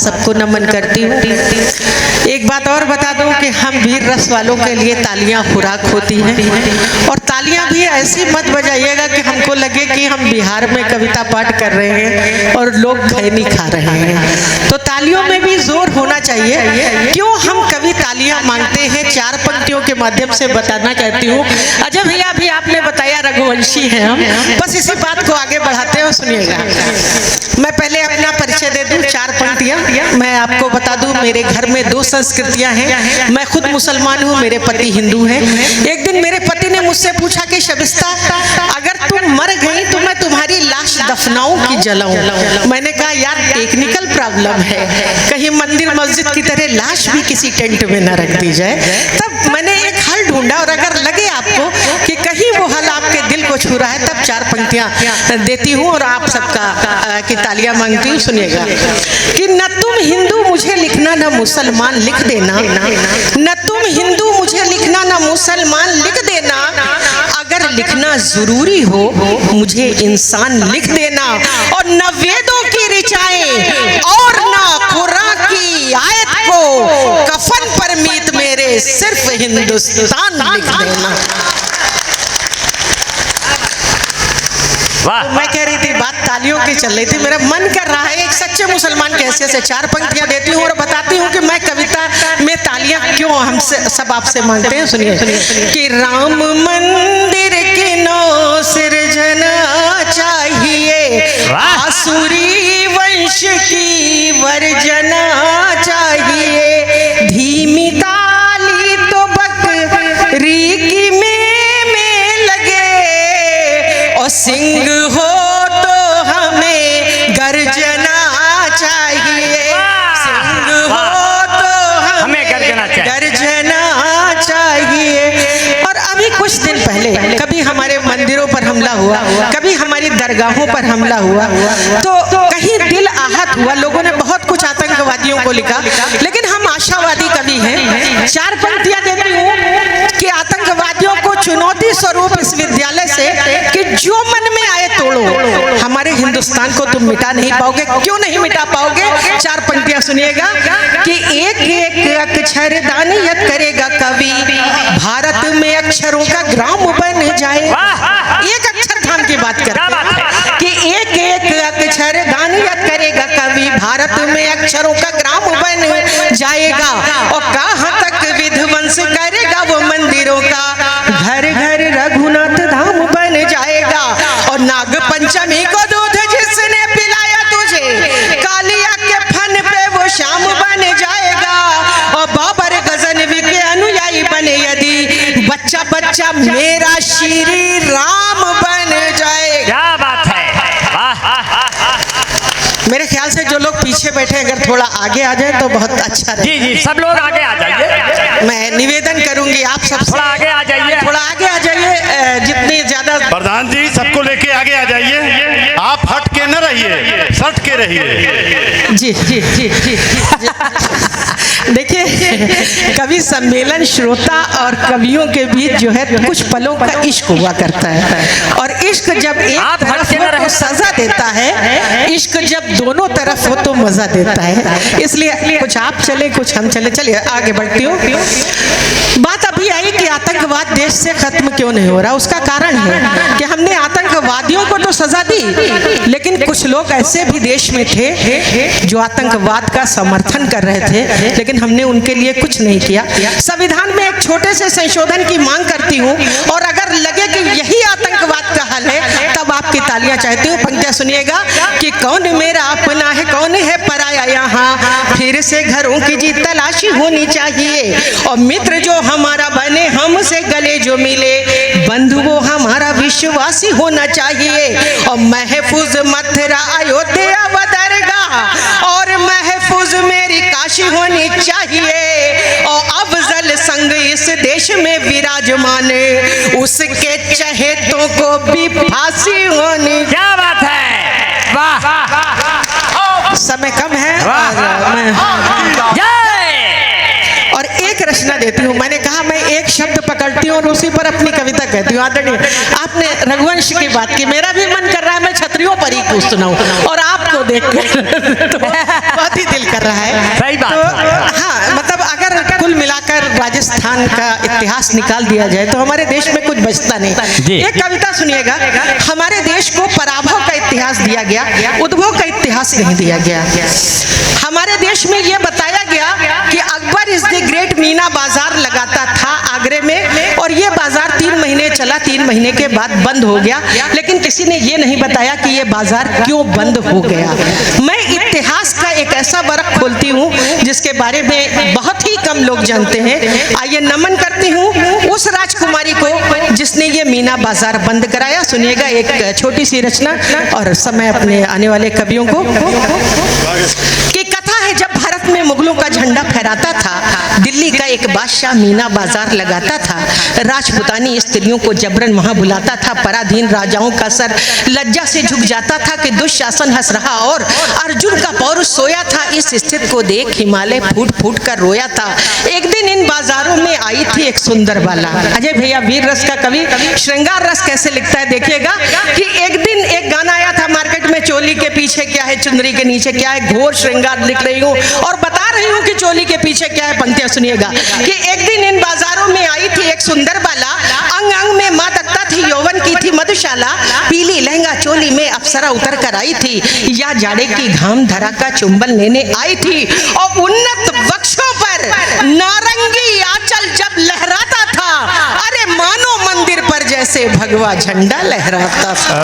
सबको नमन करती हूँ। एक बात और बता दूं कि हम वीर रस वालों के लिए तालियां खुराक होती हैं, और तालियां भी ऐसी मत बजाइएगा कि हमको लगे कि हम बिहार में कविता पाठ कर रहे हैं और लोग खैनी खा रहे हैं। तो तालियों में भी जोर होना चाहिए। क्यों हम कवि तालियां मांगते हैं, चार पंक्तियों के माध्यम से बताना चाहती हूँ। अजय भैया भी आपने बताया रघुवंशी हैं हम, बस इसी बात को आगे बढ़ाते हैं, सुनिएगा। मैं पहले अपना परिचय दे दूं, चार पंक्तियां मैं आपको बता दूं। मेरे घर में दो संस्कृतियां हैं, मैं खुद मुसलमान हूं, मेरे पति हिंदू हैं। एक दिन मेरे पति ने मुझसे पूछा कि शबिस्ता, अगर तुम मर गई तो मैं तुम्हारी लाश दफनाऊं कि जलाऊं? मैंने कहा यार टेक्निकल प्रॉब्लम है, कहीं मंदिर मस्जिद की तरह लाश भी किसी टेंट में न रख दी जाए। तब मैंने एक हल ढूंढा, और अगर लगे आपको कि कहीं वो हल आपके दिल को छू रहा है, तब चार पंक्तियां देती हूँ और आप सबका की तालियां मांगती हूँ। सुनिएगा कि न तुम हिंदू मुझे लिखना न मुसलमान लिख देना, न तुम हिंदू मुझे लिखना न मुसलमान लिख देना, अगर लिखना जरूरी हो मुझे इंसान लिख देना, और न वेदों की ऋचाएं और न कुरान की आयत को कफन पर मीत मेरे सिर्फ हिंदुस्तान लिख देना। तो मैं कह रही थी बात तालियों की चल रही थी, मेरा मन कर रहा है एक सच्चे मुसलमान के हैसियत से चार पंक्तियां देती हूँ और बताती हूँ कि मैं कविता में तालियां क्यों हम सब आपसे मांगते हैं। सुनिए कि राम मंदिर की नौ सृजना चाहिए, आसुरी वंश की वर्जना चाहिए, धीमी ताली तो बकरी की में लगे, और सिंह हो तो हमें गर्जना चाहिए, सिंह हो तो हमें गर्जना चाहिए। और अभी कुछ दिन पहले कभी हमारे मंदिरों पर हमला हुआ, कभी हमारी दरगाहों पर हमला हुआ, तो कहीं दिल आहत हुआ। लोगों ने बहुत कुछ आतंकवादियों को लिखा, लेकिन हम आशावादी कवि हैं। चार पंक्तियां देती हूँ कि आतंकवादियों को चुनौती स्वरूप इस विद्यालय से कि जो मन में आए तोड़ो, हमारे हिंदुस्तान को तुम मिटा नहीं पाओगे। क्यों नहीं मिटा पाओगे? चार पंक्तियां सुनिएगा कि एक एक अक्षर दानियत करेगा कवि, भारत में अक्षरों का ग्राम बन जाए। एक अक्षरधाम की बात करते हैं कि एक एक अक्षर दानियत करेगा कवि, भारत में अक्षरों का ग्राम बन जाएगा, और कहां तक विध्वंस करेगा वो मंदिरों का, घर घर रघुनाथ धाम बन जाएगा। और नाग पंचमी को दूध जिसने पिलाया तुझे, कालिया के फन पे वो शाम बन जाएगा, और बाबर गजनवी के अनुयायी बने यदि, बच्चा बच्चा मेरा श्री राम बन जाएगा। क्या बात है, मेरे ख्याल से जो लोग पीछे बैठे अगर थोड़ा आगे आ जाए तो बहुत अच्छा रहे। जी जी, सब लोग आगे आ जाइए। मैं निवेदन करूंगी आप सब थोड़ा आगे आ जाइए, थोड़ा आगे आ जाइए, जितनी ज्यादा। प्रधान जी सबको लेके आगे आ जाइए, आप हट के न रहिए, सट के रहिए। जी जी जी जी, जी। देखिए कवि सम्मेलन श्रोता और कवियों के बीच जो है कुछ पलों का इश्क हुआ करता है, और इश्क जब एक तरफ हो तो सजा देता है, इश्क जब दोनों तरफ हो तो मजा देता है। इसलिए कुछ आप चले कुछ हम चले। चलिए आगे बढ़ती हूँ। बात अभी आई कि आतंकवाद देश से खत्म क्यों नहीं हो रहा। उसका कारण है कि हमने आतंकवादियों को तो सजा दी, लेकिन कुछ लोग ऐसे भी देश में थे जो आतंकवाद का समर्थन कर रहे थे, लेकिन हमने उनके लिए कुछ नहीं किया। संविधान में एक छोटे से संशोधन की मांग करती हूँ, और अगर लगे कि यही आतंकवाद का हल है तब आपकी तालियां चाहती हूँ। पंक्तियां सुनिएगा कि कौन मेरा अपना है कौन है पराया, यहाँ फिर से घरों की जी तलाशी होनी चाहिए, और मित्र जो हमारा बने हमसे गले जो मिले, बंधु वो हमारा विश्वासी होना चाहिए, और महफूज मथुरा अयोध्या व दरगाह और महफूज मेरी काशी होनी चाहिए, और अफजल संग इस देश में विराजमान, उसके चहेतों को भी फांसी होनी। क्या बात है, वाह। समय कम है और एक रचना देती हूँ। मैंने कहा मैं एक शब्द पकड़ती हूँ और उसी पर अपनी कविता कहती हूँ। आदरणीय आपने रघुवंश की बात की, मेरा भी मन कर रहा है मैं क्षत्रियों पर ही कुछ सुनाऊं, और आपको देखकर तो बहुत ही दिल कर रहा है। सही बात तो है। हाँ, मतलब अगर कुल मिलाकर राजस्थान का इतिहास निकाल दिया जाए तो हमारे देश में कुछ बचता जी। नहीं। एक कविता सुनिएगा, हमारे देश को पराभव का इतिहास दिया गया, उद्भव का इतिहास नहीं दिया गया। हमारे देश में यह बताया गया कि Akbar is the great Meena बाजार लगाता था आगरे में, और ये बाजार 3 महीने चला, 3 महीने के बाद बंद हो गया, लेकिन किसी ने ये नहीं बताया कि ये बाजार क्यों बंद हो गया। मैं इतिहास का एक ऐसा वर्ग खोलती हूँ जिसके बारे में बहुत ही कम लोग जानते हैं। आइए नमन करती हूँ उस राजकुमारी को जिसने ये मीना बाजार बंद कराया। सुनिएगा एक छोटी सी रचना और समय अपने आने वाले कवियों को। कि कथा है जब भारत में मुगलों का झंडा फहराता था, दिल्ली का एक बादशाह मीना बाजार लगाता था, राजपुतानी स्त्रियों को जबरन वहां बुलाता था, पराधीन राजाओं का सर लज्जा से झुक जाता था कि दुशासन हंस रहा और अर्जुन का पौरुष सोया था। इस स्थिति को देख हिमालय फूट फूट कर रोया था। एक दिन इन बाजारों में आई थी एक सुंदर बाला। अजय भैया वीर रस का कवि श्रृंगार रस कैसे लिखता है देखिएगा कि एक दिन एक गाना आया था मार्केट में, चोली के पीछे क्या है चुनरी के नीचे क्या है, घोर श्रृंगार लिख रही हूँ और बता रही हूँ कि चोली के पीछे क्या है। पंक्तियां सुनिएगा कि एक दिन इन बाजारों में आई थी एक सुंदर बाला, अंग अंग में मादकता थी, यौवन की थी मधुशाला, पीली लहंगा चोली में अप्सरा उतर कर आई थी, या जाड़े की घाम धरा का चुंबन लेने आई थी, और उन्नत वक्षों पर नारंगी आंचल जब लहराता था, अरे मानो मंदिर पर जैसे भगवा झंडा लहराता था।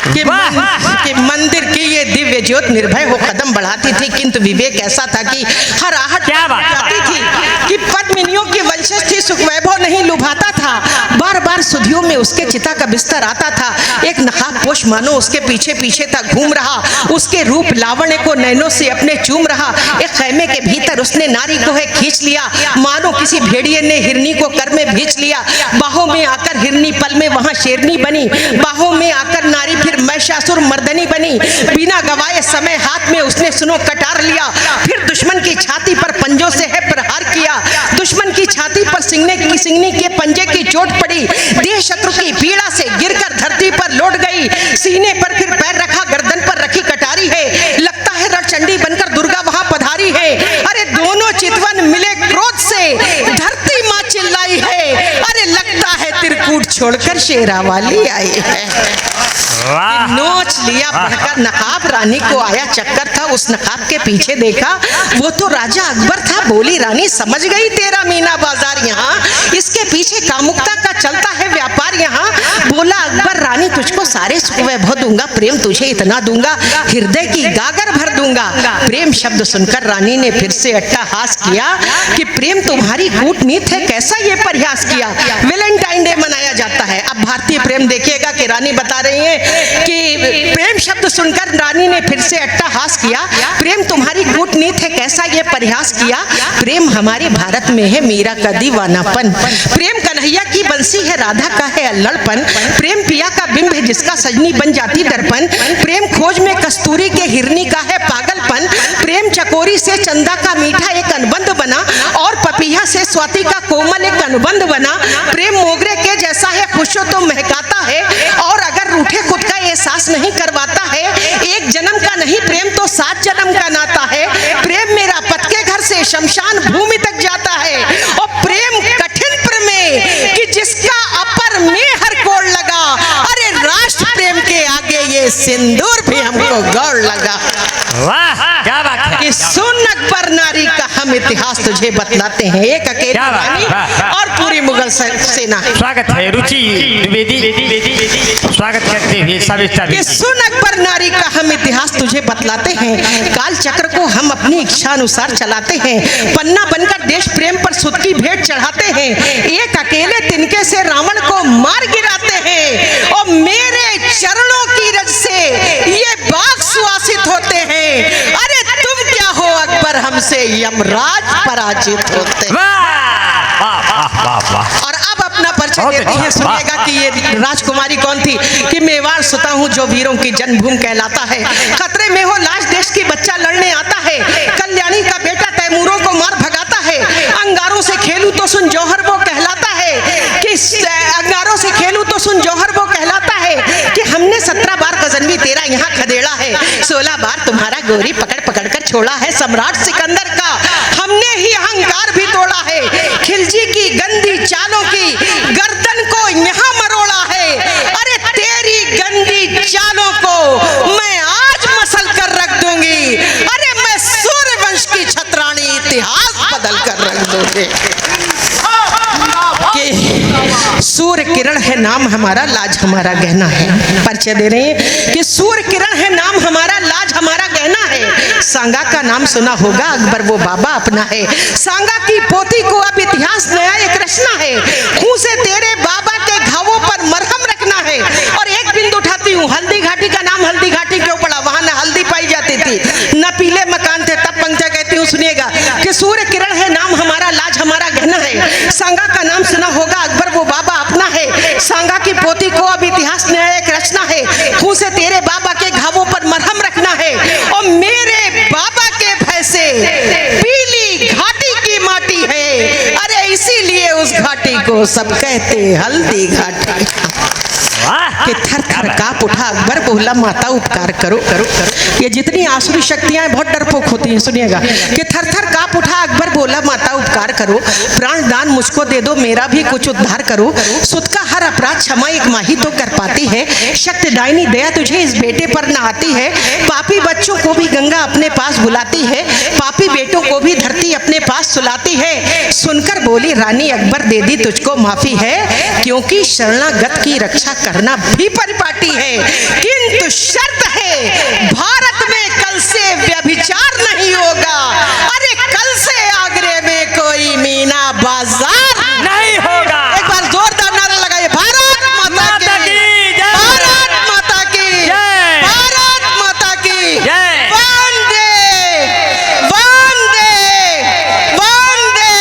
कि मंदिर की ये दिव्य ज्योत निर्भय हो कदम बढ़ाती थी, किंतु विवेक ऐसा था कि हर आहट जाती थी कि पद्मिनियों की वंशज थी, सुख वैभव नहीं लुभाता था, बार बार सुधियों में उसके चिता का बिस्तर आता था। एक नकाबपोश मानो उसके पीछे पीछे था घूम रहा, उसके रूप लावण्य को नैनों से अपने चूम रहा। एक खैमे के भीतर उसने नारी को है खींच लिया, मानो किसी भेड़िए ने हिरनी को कर में भींच लिया। बाहों में आकर हिरनी पल में वहां शेरनी बनी, बाहों में आकर नारी फिर महिषासुर मर्दनी बनी। बिना गवाए समय हाथ में उसने सुनो कटार लिया, फिर दुश्मन की छाती पर पंजों से है प्रहार किया। दुश्मन की छाती पर सिंगनी के पंजे की चोट पड़ी, देह शत्रु की पीड़ा से गिरकर धरती पर लौट गई। सीने पर फिर पैर रखा, गर्दन पर रखी कटारी है, लगता है रणचंडी बनकर दुर्गा वहां पधारी है। अरे दोनों चितवन मिले क्रोध से, धरती मां चिल्लाई है, अरे लगता है त्रिकूट छोड़कर शेरावाली आई है। नोच लिया बढ़कर नकाब, रानी को आया चक्कर था, उस नकाब के पीछे देखा वो तो राजा अकबर था। बोली रानी समझ गई तेरा मीना बाजार यहाँ, इसके पीछे कामुकता का चलता है व्यापार यहाँ। बोला अकबर रानी तुझको सारे सुख वैभव दूंगा, प्रेम तुझे इतना दूंगा, हृदय की गागर भर दूंगा। प्रेम शब्द सुनकर रानी ने फिर से अट्टहास किया कि प्रेम तुम्हारी कूटनीत है, कैसा ये प्रयास किया। वैलेंटाइन डे मनाया जाता है। अब भारतीय प्रेम देखिएगा कि रानी बता रही है कि प्रेम शब्द सुनकर रानी ने फिर से अट्टहास किया, प्रेम तुम्हारी कूटनीत है, कैसा ये प्रयास किया। प्रेम हमारे भारत में है मीरा का दीवानापन, प्रेम कन्हैया की बंसी है, राधा का है अल्लड़पन, प्रेम पिया का बिंब है जिसका सजनी बन जाती दर्पण, प्रेम खोज में कस्तूरी के हिरनी का है पागलपन, प्रेम चकोरी से चंदा का मीठा एक अनुबंध बना, और पपीहा से स्वाति का कोमल एक अनुबंध बना। प्रेम मोगरे के जैसा है, खुशो तो महकाता है, और अगर रूठे खुद का एहसास नहीं करवाता है। एक जन्म का नहीं प्रेम तो 7 जन्म का नाता है। प्रेम मेरा पत के घर से शमशान भूमि तक जाता है, और प्रेम कठिन प्रेम कि जिसका अपर में हर कोड़ लगा, अरे राष्ट्र प्रेम के आगे ये सिंदूर भी हमको गौर लगा। वाह क्या बात है। कि सुन अकबर नारी का हम इतिहास तुझे बतलाते हैं, एक अकेली रानी और पूरी मुगल सेना। स्वागत है रुचि द्विवेदी, स्वागत करते हुए सविता। कि सुन अकबर नारी का हम इतिहास तुझे बतलाते हैं, काल चक्र को हम अपनी इच्छा अनुसार चलाते हैं, पन्ना बनकर देश प्रेम पर सुध की भेंट चढ़ाते हैं, एक अकेले तिनके से रावण को मार गिराते हैं, और मेरे चरणों की रज से ये बाग सुवासित होते हैं। अरे तुम क्या हो अकबर, हमसे यमराज पराजित होते हैं। और अब अपना परिचय देते हैं, सुनिएगा कि ये राजकुमारी कौन थी। कि मेवाड़ सुता हूँ जो वीरों की जन्मभूमि कहलाता है, खतरे में हो लाश देश की बच्चा लड़ने आता है, कल्याणी का बेटा तैमूरों को मार भगाता है, अंगारों से खेलूं तो सुन जौहर वो कहलाता है। कि अंगारों से खेलूं तो खदेड़ा है, 16 बार तुम्हारा गोरी पकड़ पकड़ कर छोड़ा है सम्राट सिकंदर का, हमने ही अहंकार भी तोड़ा है, खिलजी की गंदी चालों की गर्दन को यहाँ मरोड़ा है, अरे तेरी गंदी चालों को मैं आज मसल कर रख दूंगी, अरे मैं सूर्यवंश की छतरानी इतिहास बदल कर रख दूंगी। कि सूर्य किरण है नाम हमारा, लाज हमारा गहना है। परिचय दे रहे हैं कि सूर्य किरण है नाम हमारा, लाज हमारा गहना है। सांगा का नाम सुना होगा, अकबर वो बाबा अपना है। सांगा की पोती को अब इतिहास नया एक रचना है, खून से तेरे बाबा के घावों पर मरहम रखना है। और एक बिंदु उठाती हूँ, हल्दी घाटी का नाम हल्दी घाटी क्यों पड़ा, वहां न हल्दी पाई जाती थी न पीले मकान थे, तब पंक्तियां कहती हूँ सुनिएगा कि सूर्य किरण है नाम हमारा, लाज हमारा गहना है। सांगा का नाम सुना होगा, अकबर वो बाबा अपना है। सांगा की पोती को अब इतिहास नया एक रचना है, खून से तेरे बाबा के घावों पर मरहम रखना है। और मेरे बाबा के भैंसे पीली घाटी की माटी है, अरे इसीलिए उस घाटी को सब कहते हल्दी घाटी। कि थर थर कांप उठा, अकबर बोला माता उपकार करो करो करो। ये जितनी आसुरी शक्तियां बहुत डरपोक होती हैं, सुनिएगा कि थर थर कांप उठा, अकबर बोला माता उपकार करो, प्राण दान मुझको दे दो, मेरा भी कुछ उद्धार करो। सुत का हर अपराध क्षमा एक माही तो कर पाती है, शक्ति दायनी दया तुझे इस बेटे पर न आती है। पापी बच्चों को भी गंगा अपने पास बुलाती है, पापी बेटों को भी धरती अपने पास सुलाती है। सुनकर बोली रानी अकबर दे दी तुझको माफी है, क्योंकि शरणागत की रक्षा करना भी परिपाटी है, किंतु शर्त है भारत में कल से व्यभिचार नहीं होगा, अरे कल से आगरे में कोई मीना बाजार नहीं होगा। एक बार जोरदार नारा लगाइए, भारत माता की जय, भारत माता की जय, भारत माता की जय। वंदे वंदे वंदे।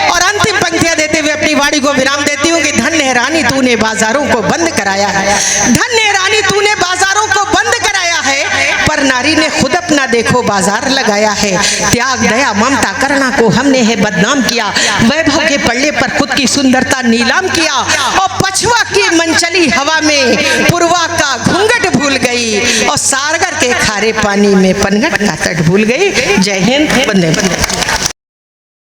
और अंतिम पंक्तियां देते हुए अपनी वाणी को विराम देती हूँ कि धन्य है रानी तूने बाजारों को बंद कराया है, धन्य है रानी तूने बाजारों को बंद कराया है, पर नारी ने खुद अपना देखो बाजार लगाया है। त्याग दया ममता करुणा को हमने है बदनाम किया, वैभव के पल्ले पर खुद की सुंदरता नीलाम किया। और पछुआ की मनचली हवा में पूर्वा का घूंघट भूल गई, और सागर के खारे पानी में पनघट का तट भूल गई। जय हिंद, वंदे मातरम।